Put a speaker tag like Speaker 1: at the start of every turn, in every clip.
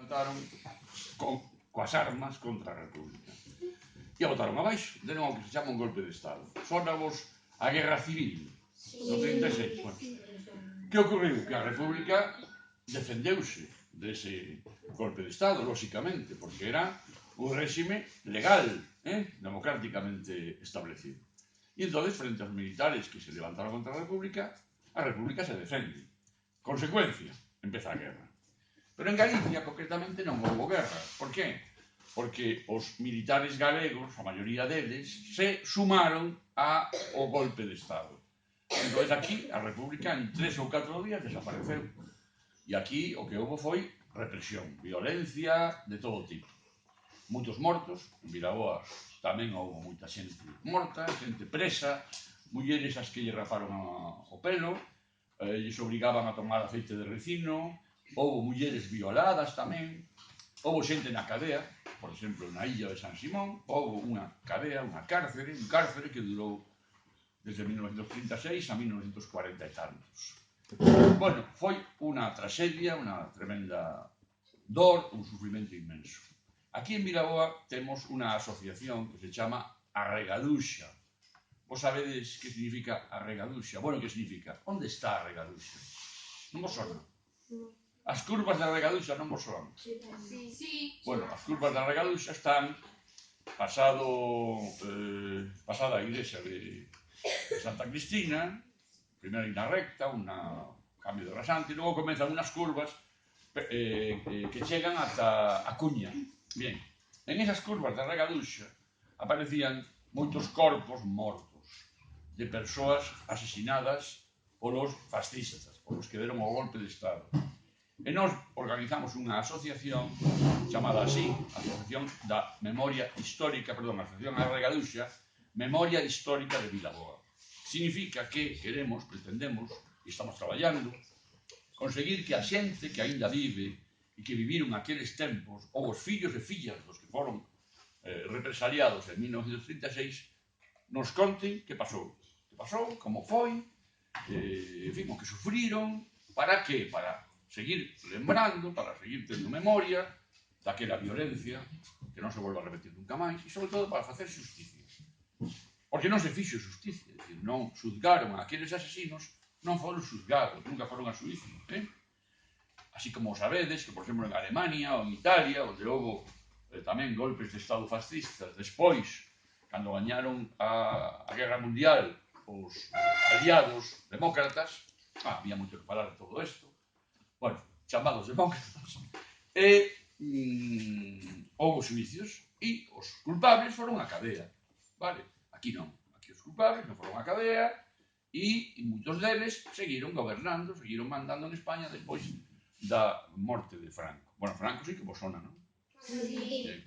Speaker 1: levantaron coas armas contra a República. E a botaron abaixo, deron ao que se chama un golpe de Estado. Sónavos a Guerra Civil, no 36. Bueno, que ocorreu? Que a República defendeuse dese golpe de Estado, lóxicamente, porque era un réxime legal, democráticamente establecido. E entón, frente aos militares que se levantaron contra a República se defende. Consecuencia, empeza a guerra. Pero en Galicia, concretamente, non houve guerra. Por qué? Porque os militares galegos, a maioría deles, se sumaron ao golpe de Estado. Entón, aquí, a República, en 3 ou 4 días, desapareceu. E aquí, o que houve foi represión, violencia de todo tipo. Moitos mortos, en Vilaboa tamén houve moita xente morta, xente presa, mulleres as que lle raparon o pelo, lles obrigaban a tomar aceite de ricino, houve mulleres violadas tamén, houve xente na cadea, por exemplo, na illa de San Simón, houve unha cadea, un cárcere que durou desde 1936 a 1940 e tantos. Bueno, foi unha tragedia, unha tremenda dor, un sufrimento inmenso. Aquí en Vilaboa temos unha asociación que se chama Arregaduxa. Vos sabedes que significa Arregaduxa? Bueno, que significa? Onde está Arregaduxa? Non vos sona? As curvas da Arregaduxa non vos soan?
Speaker 2: Sí.
Speaker 1: Bueno, as curvas da Arregaduxa están pasada a igrexa de Santa Cristina, primeiro na recta, un cambio de rasante, e logo comenzan unhas curvas que chegan ata a Cuña. Bien, en esas curvas da Arregaduxa aparecían moitos corpos mortos de persoas asesinadas polos fascistas, polos que deron o golpe de Estado. E nós organizamos unha asociación chamada así, Asociación da Memoria Histórica, perdón, Asociación Arregaduxa, Memoria Histórica de Vilaboa. Significa que queremos, pretendemos, e estamos traballando, conseguir que a xente que aínda vive e que viviron aqueles tempos, ou os fillos e fillas dos que foron represaliados en 1936, nos conten que pasou, como foi, en fin, o que sufriron, para que? Para seguir lembrando, para seguir tendo memoria daquela violencia, que non se volva a repetir nunca máis, e sobre todo para facer justicia. Porque non se fixo justicia, é dicir, non xuzgaron a aqueles asesinos, non foron xuzgados, nunca foron a xuicio, así como sabedes que, por exemplo, en Alemania ou en Italia, onde houve tamén golpes de Estado fascistas, despois, cando gañaron a Guerra Mundial os aliados demócratas, había moito que falar de todo isto, bueno, chamados demócratas, e houve xuicios e os culpables foron a cadea, vale? Aquí non, aquí os culpables non foron a cadea e moitos deles seguiron gobernando, seguiron mandando en España despois da morte de Franco. Bueno, Franco sí que vos sona, non?
Speaker 2: Sí.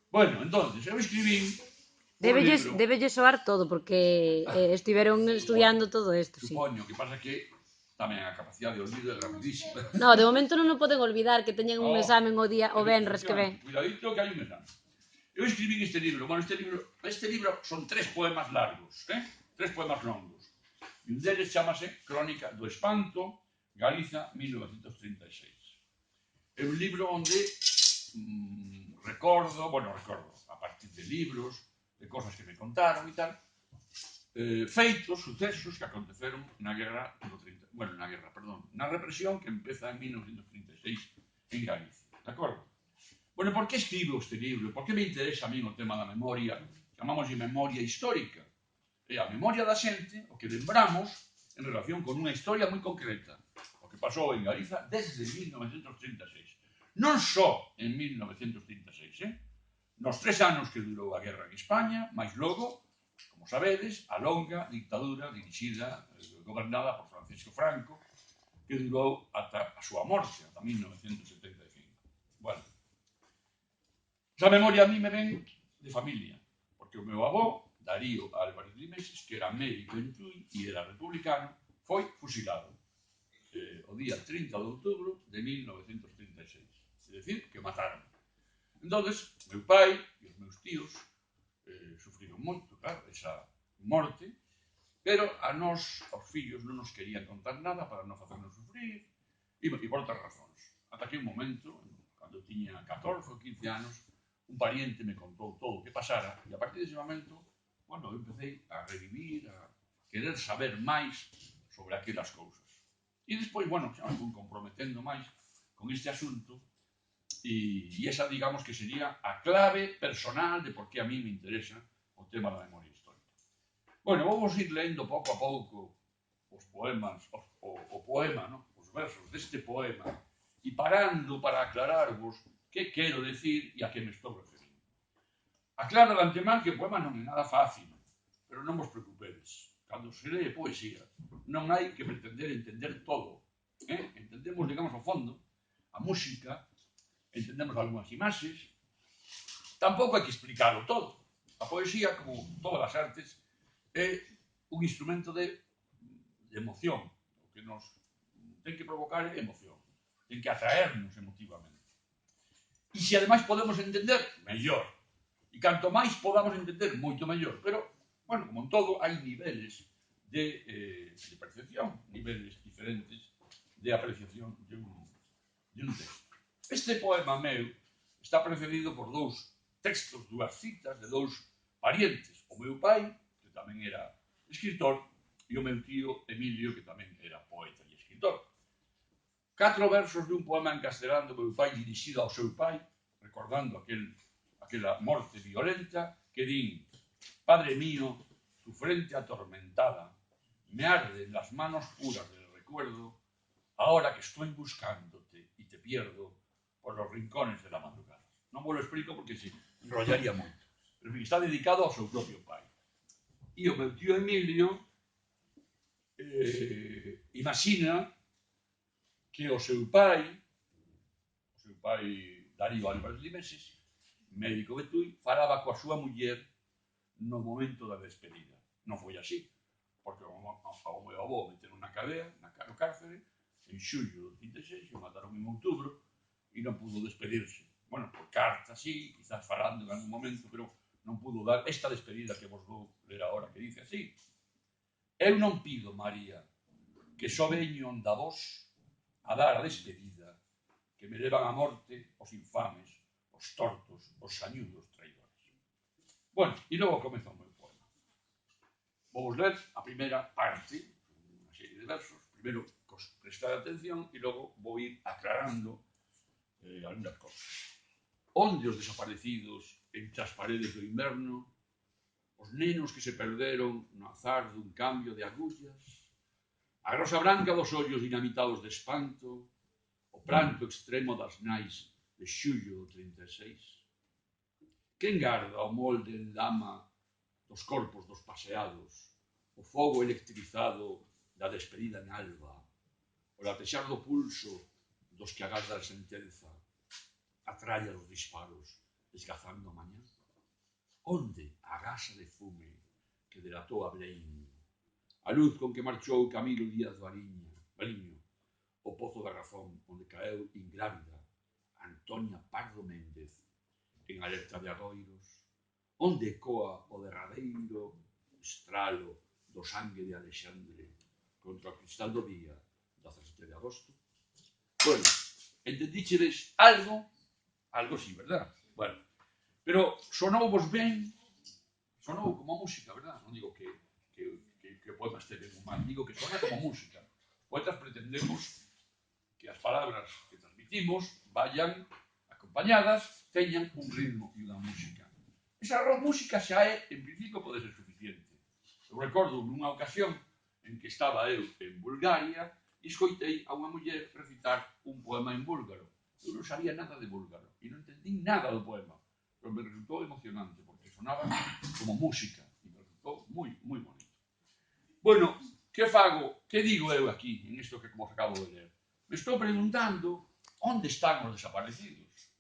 Speaker 1: Bueno, entonces, eu escribín
Speaker 3: Debelle soar todo, porque estiveron estudiando todo isto, sí.
Speaker 1: Supoño, que pasa que tamén a capacidade de olvido é rapidísima.
Speaker 3: No, de momento non o poden olvidar, que teñen un examen o venres que ven.
Speaker 1: Cuidadito que hai un examen. Eu escribín este libro. Bueno, este libro son 3 poemas largos, 3 poemas longos. E un deles chamase Crónica do Espanto, Galiza, 1936. É un libro onde recordo, a partir de libros, de cosas que me contaron e tal, feitos, sucesos que aconteceron na represión que empeza en 1936 en Galicia, de acordo? Bueno, por que escribo este libro? Por que me interesa a min o tema da memoria? Chamámoslle memoria histórica. É a memoria da xente, o que lembramos en relación con unha historia moi concreta, o que pasou en Galiza desde 1936. Non só en 1936, nos 3 anos que durou a guerra en España, máis logo, como sabedes, a longa dictadura dirixida, gobernada por Francisco Franco, que durou ata a súa morte, ata 1975. Bueno, esa memoria a mí me ven de familia, porque o meu avó, Darío Álvarez Limeses, que era médico en Tui e era republicano, foi fusilado o día 30 de outubro de 1936. É dicir, que mataron. Entón, meu pai e os meus tíos sufriron moito, claro, esa morte, pero a nós, aos fillos, non nos querían contar nada para non facernos sufrir, e por outras razóns. ata que un momento, cando tiña 14 ou 15 anos, un pariente me contou todo o que pasara, e a partir dese momento, bueno, eu empecé a revivir, a querer saber máis sobre aquelas cousas. E despois, bueno, xa me fui comprometendo máis con este asunto, e esa, digamos, que sería a clave personal de por que a mí me interesa o tema da memoria histórica. Bueno, vamos ir lendo pouco a pouco os poemas, o poema, ¿no? Os versos deste poema, e parando para aclararvos que quero decir e a que me estou referindo. Aclaro de antemán que o poema non é nada fácil, pero non vos preocupedes. Cando se lee poesía, non hai que pretender entender todo. Entendemos, digamos, ao fondo, a música, entendemos algunhas imaxes, tampouco hai que explicarlo todo. A poesía, como todas as artes, é un instrumento de emoción. O que nos ten que provocar é emoción. Ten que atraernos emotivamente. E se ademais podemos entender, mellor. E canto máis podamos entender, moito mellor. Pero, bueno, como en todo, hai niveles de percepción, niveles diferentes de apreciación de un texto. Este poema meu está precedido por dous textos, dúas citas de dous parientes. O meu pai, que tamén era escritor, e o meu tío Emilio, que tamén era poeta e escritor. 4 versos de un poema en castelán do meu pai dirixido ao seu pai, recordando aquela morte violenta, que din: Padre mío, tu frente atormentada, me arden las manos puras del recuerdo, ahora que estoy buscándote y te pierdo por los rincones de la madrugada. Non vos lo explico porque se enrollaría moito. Pero está dedicado ao seu propio pai. E o meu tío Emilio imagina que o seu pai Darío Álvarez Limeses, médico de Tui, falaba coa súa muller no momento da despedida. Non foi así, porque o meu avó meteron na cadea, no cárcere, en xullo do 36, o mataron en outubro, e non pudo despedirse. Bueno, por carta, sí, quizás falando en algún momento, pero non pudo dar esta despedida que vos vou ler agora, que dice así: Eu non pido, María, que só veño onda vos a dar a despedida, que me levan a morte os infames, os tortos, os sañudos traidores. Bueno, e logo comeza o meu poema. Vou ler a primeira parte, unha serie de versos, primeiro prestar atención e logo vou ir aclarando algunhas cosas. Onde os desaparecidos entre as paredes do inverno, os nenos que se perderon no azar dun cambio de agullas, a rosa branca dos ollos dinamitados de espanto, o pranto extremo das nais de xullo do 36. Quen garda o molde en lama dos corpos dos paseados, o fogo electrizado da despedida en alba, o latexar do pulso dos que agardan sentenza, a tralla dos disparos desgazando a mañá? Onde a gasa de fume que delatou a Blein, a luz con que marchou Camilo Díaz Baliño, o pozo da razón onde caeu ingrávida Antonia Pardo Méndez en alerta de agoiros, onde ecoa o derradeiro estralo do sangue de Alexandre contra o cristal do día 17 de agosto. Bueno, entendíchedes algo? Algo sí, verdad? Bueno, pero sonou vos ben, sonou como música, verdad? Non digo que o poema este ben ou mal, digo que sona como música. Os poetas pretendemos que as palabras que transmitimos vayan acompañadas, teñan un ritmo e unha música. Esa música xa é, en principio, pode ser suficiente. Eu recordo nunha ocasión en que estaba eu en Bulgaria e escoitei a unha muller recitar un poema en búlgaro. Eu non sabía nada de búlgaro e non entendí nada do poema, pero me resultou emocionante porque sonaba como música e me resultou moi, moi bonito. Bueno, que fago? Que digo eu aquí, en isto que vos acabo de ler? Me estou preguntando onde están os desaparecidos.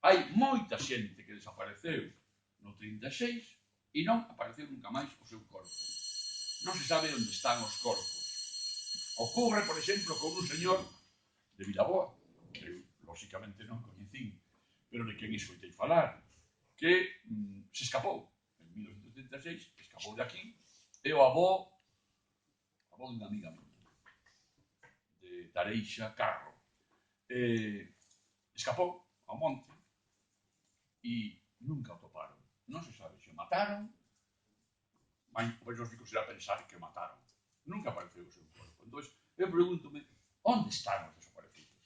Speaker 1: Hai moita xente que desapareceu no 36 e non apareceu nunca máis o seu corpo. Non se sabe onde están os corpos. Ocorre, por exemplo, con un señor de Vilaboa, que eu, lóxicamente, non coñecín, pero de quen escoitei falar, que se escapou en 1936, escapou de aquí, e o avó dunha amiga miña, de Tareixa Carro. escapou ao monte e nunca o toparon. Non se sabe se o mataron, pois os ricos irá pensar que o mataron. Nunca apareceu o seu corpo. Entón, eu pregúntome, onde están os desaparecidos?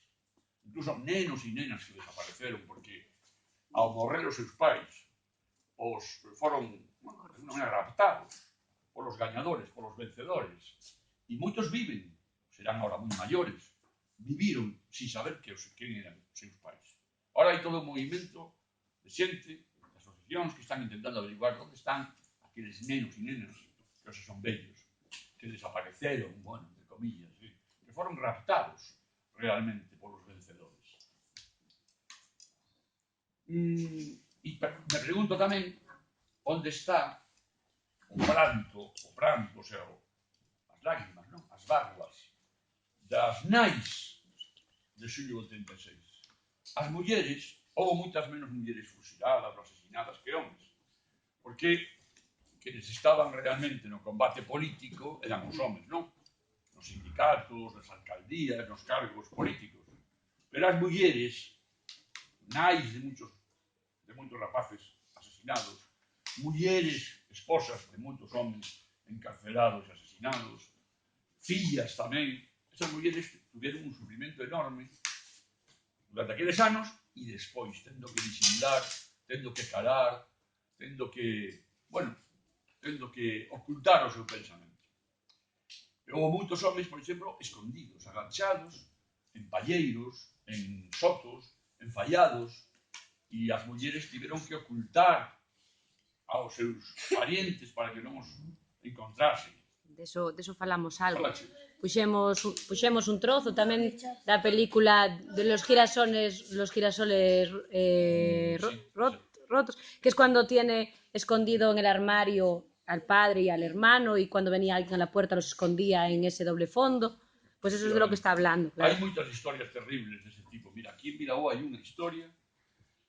Speaker 1: Incluso nenos e nenas que desapareceron porque ao morrer os seus pais foron, bueno, de alguna maneira raptados polos gañadores, polos vencedores. E moitos viven, serán ahora moi maiores, viviron sin saber quen eran os seus pais. Ahora hai todo un movimento de xente, de asociacións que están intentando averiguar onde están aqueles nenos e nenas, que hoxe son vellos, que desapareceron, bueno, entre comillas, que foron raptados realmente polos vencedores. E me pregunto tamén onde está o pranto, o sea, as lágrimas, non? As bárbas das nais de xullo de 86. As mulleres, houve moitas menos mulleres fusiladas ou asesinadas que homes, porque quenes estaban realmente no combate político eran os homes, non? Nos sindicatos, nas alcaldías, nos cargos políticos. Pero as mulleres, nais de moitos rapaces asesinados, mulleres, esposas de moitos homens encarcelados e asesinados, fillas tamén, esas mulleres tiveron un sufrimento enorme durante aqueles anos e despois, tendo que disimular, tendo que calar, tendo que ocultar o seu pensamento. E houve moitos homens, por exemplo, escondidos, agachados, en palleiros, en sotos, en fallados, e as mulleres tiveron que ocultar aos seus parientes para que non os encontrasen.
Speaker 3: Deso falamos algo.
Speaker 1: Falache.
Speaker 3: Puxemos un trozo tamén da película de los girasoles rotos, que es cuando tiene escondido en el armario al padre y al hermano, y cuando venía alguien a la puerta los escondía en ese doble fondo. Pues eso es de lo que está hablando, claro.
Speaker 1: Hai moitas historias terribles dese tipo. Mira, aquí en Vilaó hai unha historia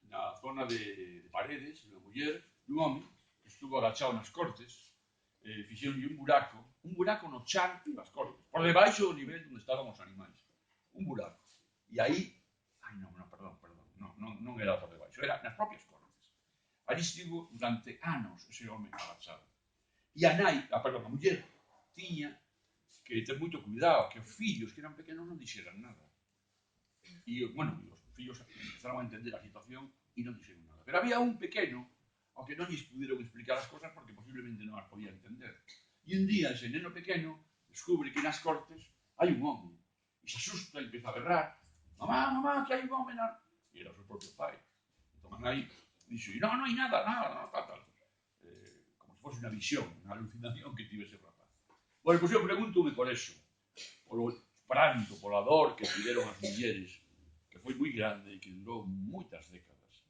Speaker 1: na zona de Paredes, de unha muller, dun home que estuvo agachado nas cortes, fixeronlle un buraco no chan das cortes, por debaixo do nivel onde estaban os animais. Un buraco. E aí, non era por debaixo, era nas propias cortes. Ali estivo durante anos ese home agachado. E a muller, tiña que ter moito cuidado, que os fillos que eran pequenos non dixeran nada. E, bueno, os fillos empezaron a entender a situación e non dixeron nada. Pero había un pequeno ao que non lles puderon explicar as cosas porque posiblemente non as podía entender. E un día ese neno pequeno descubre que nas cortes hai un home. E se asusta e empeza a berrar. Mamá, que hai un home na... E era o seu propio pai. Entón aí dixo, non hai nada, tal. Como se fose unha visión, unha alucinación que tive ese rapaz. Bueno, pois eu pregúntome por eso, polo pranto, pola dor que tiveron as mulleres, que foi moi grande e que durou moitas décadas.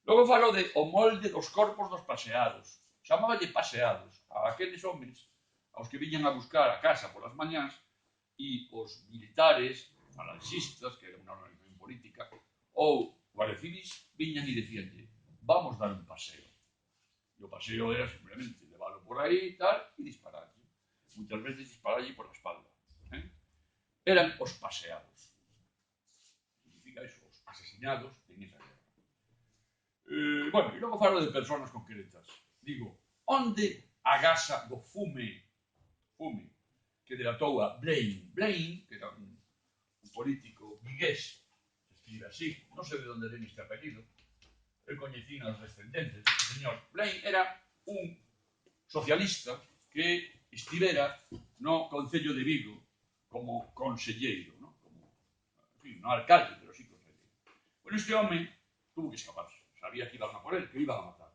Speaker 1: Logo falo de o molde dos corpos dos paseados. Chamáballe paseados a aqueles homens aos que viñan a buscar a casa polas mañás e os militares, falanxistas, que era unha organización política, ou guardias civis, viñan e dicíanlle, vamos dar un paseo. E o paseo era simplemente leválo por aí e tal, e dispararlle. Muitas veces dispararlle por a espalda. Eran os paseados. Significa eso, os asesinados en esa guerra. Bueno, e logo falo de persoas concretas. Digo, onde agasa do fume que delatou a Blaine, que era un político vigués, se escribe así, non sei de onde ven este apelido, eu coñecín as descendentes deste señor. Blaine era un socialista que estivera no Concello de Vigo como conselleiro, ¿no? Como, en fin, no alcalde, pero sí conselleiro. Bueno, este home tuvo que escaparse. Sabía que iban a por él, que iban a matar.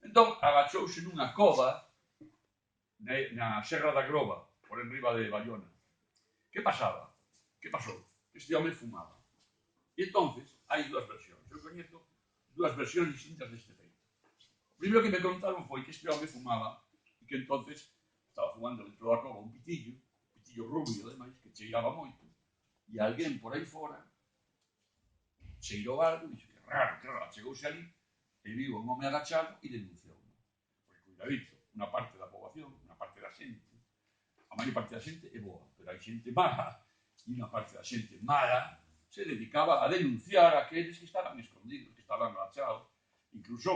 Speaker 1: Entón, agachouse nunha cova na Serra da Groba, por enriba de Bayona. Que pasaba? Que pasou? Este home fumaba. E entonces, hai dúas versións. Eu coñezo dúas versións distintas deste feito. O primeiro que me contaron foi que este home fumaba e que entonces estaba fumando dentro da cova un pitillo rubio, ademais, que cheiraba moito, e alguén por aí fora cheirou algo e dixo que raro, chegouse ali e viu un home agachado e denunciou. Porque, cuidadito, unha parte da poboación, unha parte da xente, a maior parte da xente é boa, pero hai xente mala, e unha parte da xente mala se dedicaba a denunciar a aqueles que estaban escondidos, que estaban agachados. Incluso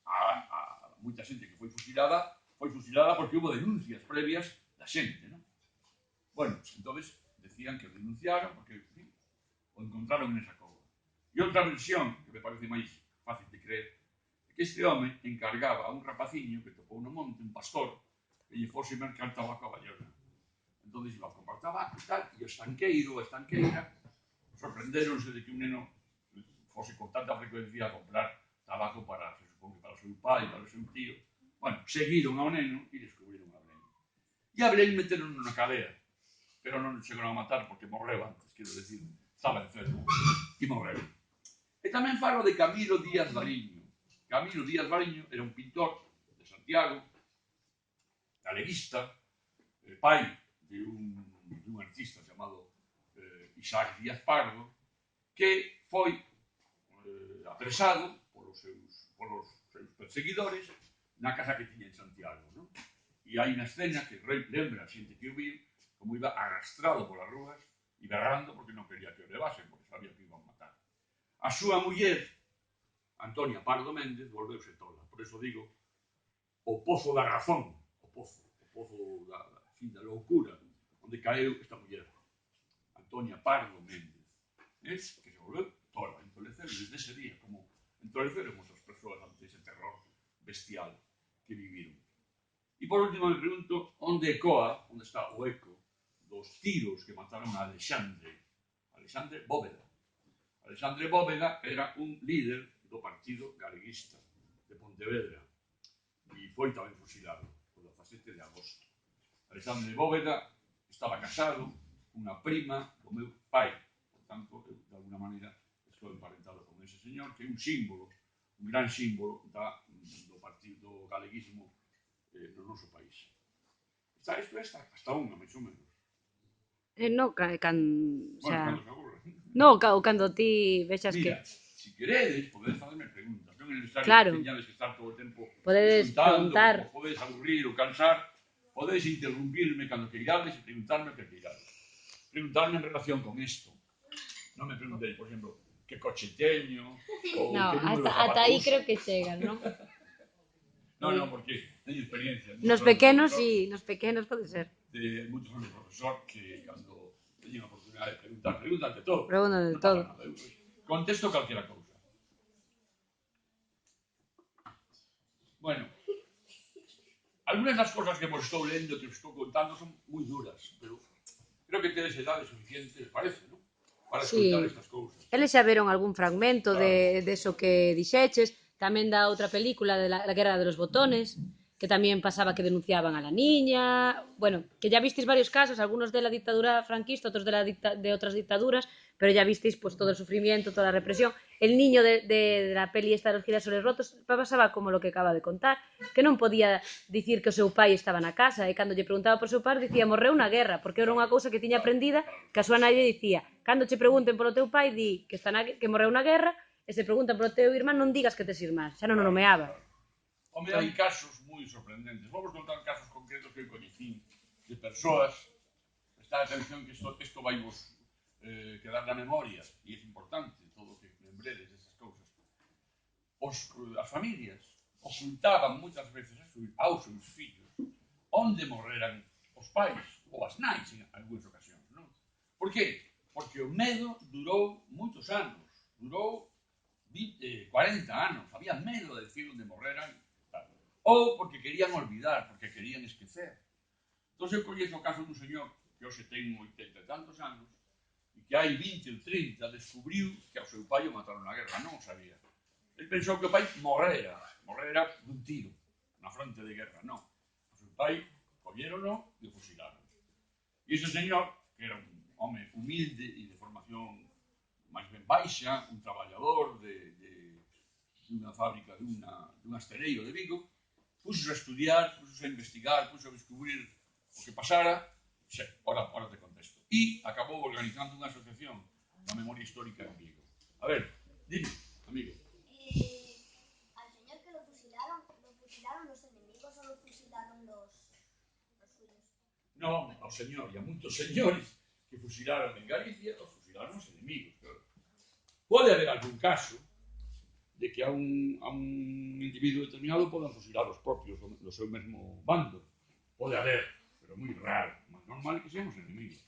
Speaker 1: a moita xente que foi fusilada porque hubo denuncias previas da xente, non? Bueno, entonces decían que denunciaron porque, en fin, o encontraron nesa cova. E outra versión, que me parece máis fácil de creer, é que este home encargaba a un rapaciño que topou no monte, un pastor, que lle fose mercar tabaco a Bayona. Entón iba a comprar tabaco e tal, e o estanqueiro, a estanqueira, sorprenderonse de que un neno fose con tanta frecuencia a comprar tabaco para, se supón que para o seu pai, para o seu tío. Bueno, seguiron ao neno e descubriron a Belén. E a Belén meteron na cadea, pero non chegaron a matar porque morreu antes, quero decir, estaba enfermo e morreu. E tamén falo de Camilo Díaz Variño. Camilo Díaz Variño era un pintor de Santiago, galeguista, pai de un artista chamado Isaac Díaz Pardo, que foi apresado polos seus perseguidores na casa que tiña en Santiago, non? E hai unha escena que lembra a xente que o viu como iba arrastrado polas rúas e berrando porque non quería que o levasen, porque sabía que iban a matar. A súa muller, Antonia Pardo Méndez, volveuse tola. Por eso digo, o pozo da razón, o pozo da loucura, onde caeu esta muller, Antonia Pardo Méndez, que se volveu tola, entoleceu desde ese día, como entoleceron as persoas ante ese terror bestial que viviron. E por último me pregunto onde ecoa, onde está o eco dos tiros que mataron a Alexandre Bóveda. Alexandre Bóveda era un líder do partido galeguista de Pontevedra e foi tamén fusilado o 17 de agosto. Alexandre Bóveda estaba casado cunha prima do meu pai, por tanto, eu, de alguna maneira, estou emparentado con ese señor, que é un símbolo, un gran símbolo do partido galeguismo no noso país. Isto está hasta unha, máis ou menos.
Speaker 3: No,
Speaker 1: Bueno, cando se aburre.
Speaker 3: No, cando ti vexas que...
Speaker 1: Mira, si queredes, podedes facerme preguntas. Non é necesario
Speaker 3: Claro.
Speaker 1: que teñades que estar todo o tempo
Speaker 3: Podedes preguntar.
Speaker 1: O podedes aburrir ou cansar. Podedes interrumpirme cando queirades e preguntarme o que queirades. Preguntarme en relación con isto. Non me preguntéis, por exemplo, que coche teño, ou
Speaker 3: No,
Speaker 1: que número de zapatos.
Speaker 3: ata aí creo que chegan, non?
Speaker 1: Non, porque teño experiencia.
Speaker 3: Nos pequenos, sí, nos pequenos pode ser.
Speaker 1: De moitos anos de profesor que cando teñen a oportunidade de preguntar de todo.
Speaker 3: Preguntan de todo.
Speaker 1: Contesto calquera cousa. Bueno, algunas das cosas que vos estou lendo, que vos estou contando, son moi duras, pero creo que tedes edade suficiente, parece, non? Para escoitar estas cousas.
Speaker 3: Eles xa veron algún fragmento de eso que dixeches, tamén da outra película de la Guerra de los Botones, que tamén pasaba que denunciaban a la niña, bueno, que ya visteis varios casos, algunos de la dictadura franquista, otros de otras dictaduras, pero ya visteis pues todo el sufrimiento, toda la represión. El niño de la peli esta de los girasoles rotos pasaba como lo que acaba de contar, que non podía dicir que o seu pai estaba na casa, e cando lle preguntaba por seu pai dicía morreu na guerra, porque era unha cousa que tiña aprendida, que a súa nai dicía, cando che pregunten polo teu pai, di que morreu na guerra, e se preguntan polo teu irmán non digas que tes irmán, xa non o nomeaba.
Speaker 1: Home, hai casos moi sorprendentes. Vamos contar casos concretos que eu coñecín de persoas. Prestad atención que isto vai vos quedar na memoria, e é importante todo o que lembredes desas cousas. As familias ocultaban moitas veces aos seus fillos onde morreran os pais ou as nais en algúnas ocasións, non? Por que? Porque o medo durou moitos anos, durou 20, 40 anos, había medo de decir onde morreran, ou porque querían olvidar, porque querían esquecer. Entón eu coñezo o caso dun señor que hoxe ten 80 e tantos anos e que hai 20 ou 30 descubriu que ao seu pai o mataron na guerra, non o sabía. Ele pensou que o pai morrera dun tiro na fronte de guerra, non. O seu pai collérono e o fusilaron. E ese señor, que era un home humilde e de formación máis ben baixa, un traballador dunha fábrica, dun asteleiro de Vigo, puxos a estudiar, puxos a investigar, puxos a descubrir o que pasara, ora te contesto. E acabou organizando unha asociación da memoria histórica en Vigo. A ver, dime, amigo.
Speaker 2: Al señor que lo fusilaron los enemigos o lo fusilaron los suyos?
Speaker 1: Non, ao señor, e a moitos señores que fusilaron en Galicia, os fusilaron os enemigos, claro. Pode haber algún caso de que a un individuo determinado podan fusilar os propios do seu mesmo bando. Pode haber, pero moi raro. O máis normal é que seamos enemigos.